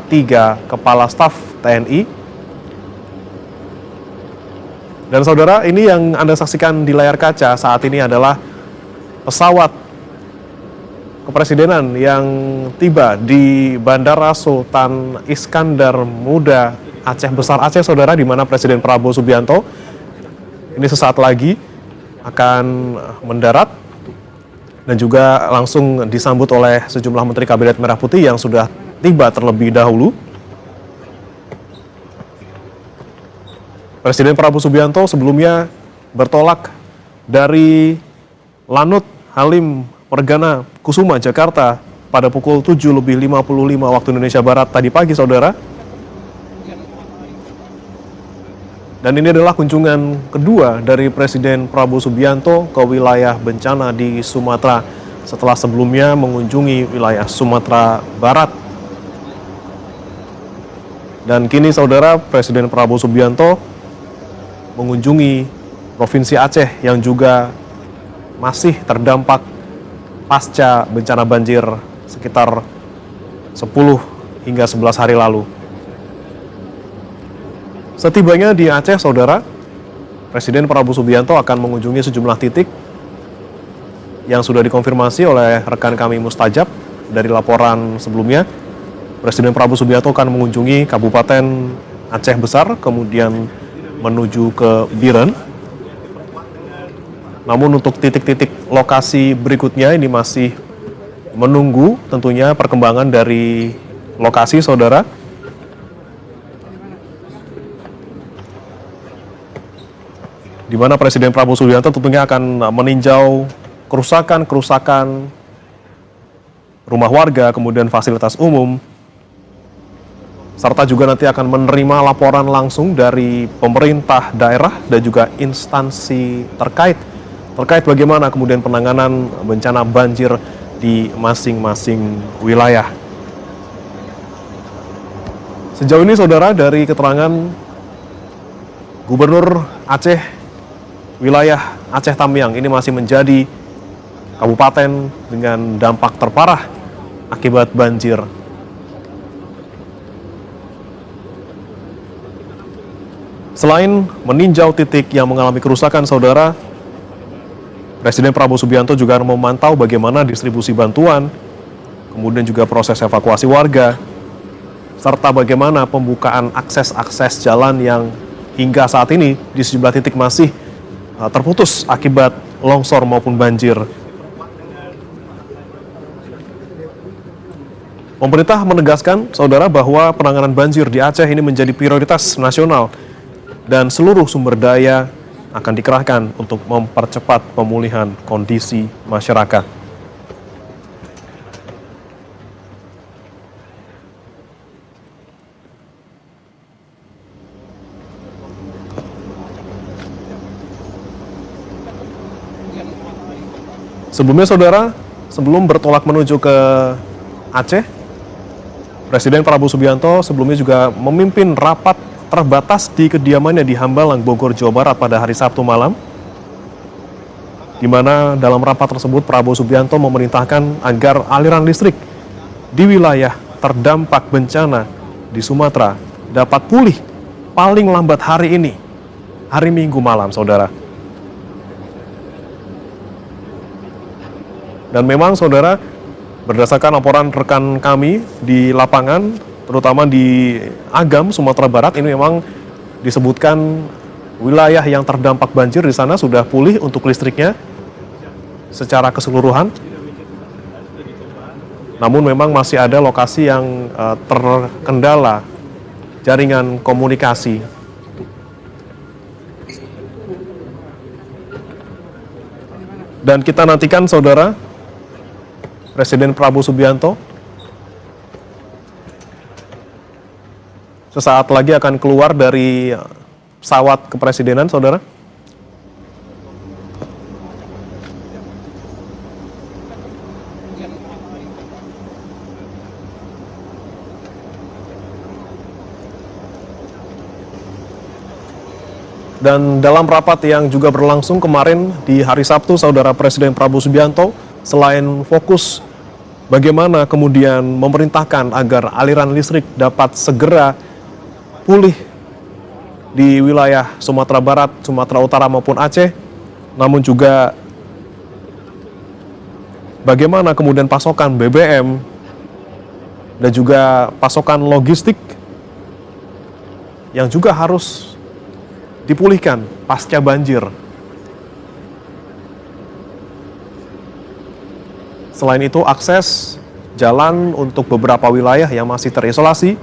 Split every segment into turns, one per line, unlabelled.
3 Kepala Staf TNI. Dan saudara, ini yang Anda saksikan di layar kaca saat ini adalah pesawat kepresidenan yang tiba di Bandara Sultan Iskandar Muda Aceh Besar Aceh, saudara, di mana Presiden Prabowo Subianto ini sesaat lagi akan mendarat dan juga langsung disambut oleh sejumlah Menteri Kabinet Merah Putih yang sudah tiba terlebih dahulu. Presiden Prabowo Subianto sebelumnya bertolak dari Lanut Halim Perdana Kusuma, Jakarta pada pukul 7:55 waktu Indonesia Barat tadi pagi, saudara. Dan ini adalah kunjungan kedua dari Presiden Prabowo Subianto ke wilayah bencana di Sumatera setelah sebelumnya mengunjungi wilayah Sumatera Barat. Dan kini, saudara, Presiden Prabowo Subianto mengunjungi Provinsi Aceh yang juga masih terdampak pasca bencana banjir sekitar 10 hingga 11 hari lalu. Setibanya di Aceh, saudara, Presiden Prabowo Subianto akan mengunjungi sejumlah titik yang sudah dikonfirmasi oleh rekan kami Mustajab dari laporan sebelumnya. Presiden Prabowo Subianto akan mengunjungi Kabupaten Aceh Besar, kemudian menuju ke Biren. Namun untuk titik-titik lokasi berikutnya ini masih menunggu tentunya perkembangan dari lokasi, saudara. Di mana Presiden Prabowo Subianto tentunya akan meninjau kerusakan rumah warga, kemudian fasilitas umum, serta juga nanti akan menerima laporan langsung dari pemerintah daerah dan juga instansi terkait bagaimana kemudian penanganan bencana banjir di masing-masing wilayah. Sejauh ini, saudara, dari keterangan Gubernur Aceh wilayah Aceh Tamiang, ini masih menjadi kabupaten dengan dampak terparah akibat banjir. Selain meninjau titik yang mengalami kerusakan, saudara, Presiden Prabowo Subianto juga memantau bagaimana distribusi bantuan, kemudian juga proses evakuasi warga, serta bagaimana pembukaan akses jalan yang hingga saat ini di sejumlah titik masih terputus akibat longsor maupun banjir. Pemerintah menegaskan, saudara, bahwa penanganan banjir di Aceh ini menjadi prioritas nasional dan seluruh sumber daya akan dikerahkan untuk mempercepat pemulihan kondisi masyarakat. Sebelumnya, saudara, sebelum bertolak menuju ke Aceh, Presiden Prabowo Subianto sebelumnya juga memimpin rapat terbatas di kediamannya di Hambalang, Bogor, Jawa Barat pada hari Sabtu malam, di mana dalam rapat tersebut Prabowo Subianto memerintahkan agar aliran listrik di wilayah terdampak bencana di Sumatera dapat pulih paling lambat hari ini, hari Minggu malam, saudara. Dan memang, saudara, berdasarkan laporan rekan kami di lapangan, terutama di Agam, Sumatera Barat, ini memang disebutkan wilayah yang terdampak banjir di sana sudah pulih untuk listriknya secara keseluruhan. Namun memang masih ada lokasi yang terkendala jaringan komunikasi. Dan kita nantikan, saudara, Presiden Prabowo Subianto sesaat lagi akan keluar dari pesawat kepresidenan, saudara. Dan dalam rapat yang juga berlangsung kemarin di hari Sabtu, saudara, Presiden Prabowo Subianto selain fokus bagaimana kemudian memerintahkan agar aliran listrik dapat segera pulih di wilayah Sumatera Barat, Sumatera Utara maupun Aceh, namun juga bagaimana kemudian pasokan BBM dan juga pasokan logistik yang juga harus dipulihkan pasca banjir. Selain itu, akses jalan untuk beberapa wilayah yang masih terisolasi,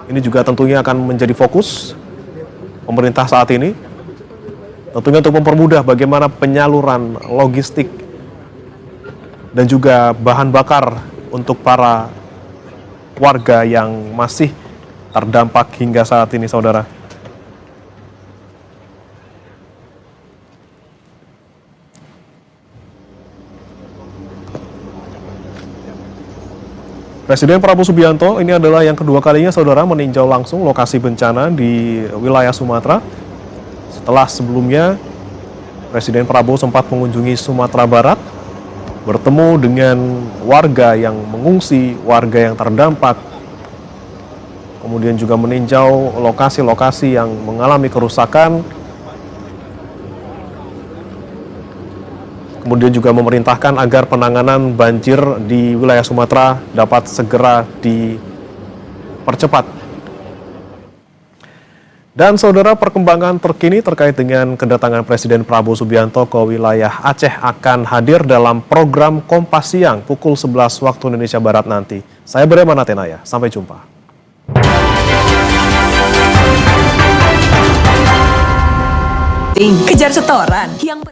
ini juga tentunya akan menjadi fokus pemerintah saat ini. Tentunya untuk mempermudah bagaimana penyaluran logistik dan juga bahan bakar untuk para warga yang masih terdampak hingga saat ini, saudara. Presiden Prabowo Subianto ini adalah yang kedua kalinya, saudara, meninjau langsung lokasi bencana di wilayah Sumatera. Setelah sebelumnya, Presiden Prabowo sempat mengunjungi Sumatera Barat, bertemu dengan warga yang mengungsi, warga yang terdampak, kemudian juga meninjau lokasi-lokasi yang mengalami kerusakan, kemudian juga memerintahkan agar penanganan banjir di wilayah Sumatera dapat segera dipercepat. Dan saudara, perkembangan terkini terkait dengan kedatangan Presiden Prabowo Subianto ke wilayah Aceh akan hadir dalam program Kompas Siang pukul 11 waktu Indonesia Barat nanti. Saya Breman Atenaya, sampai jumpa.
Kejar setoran yang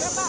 Berapa?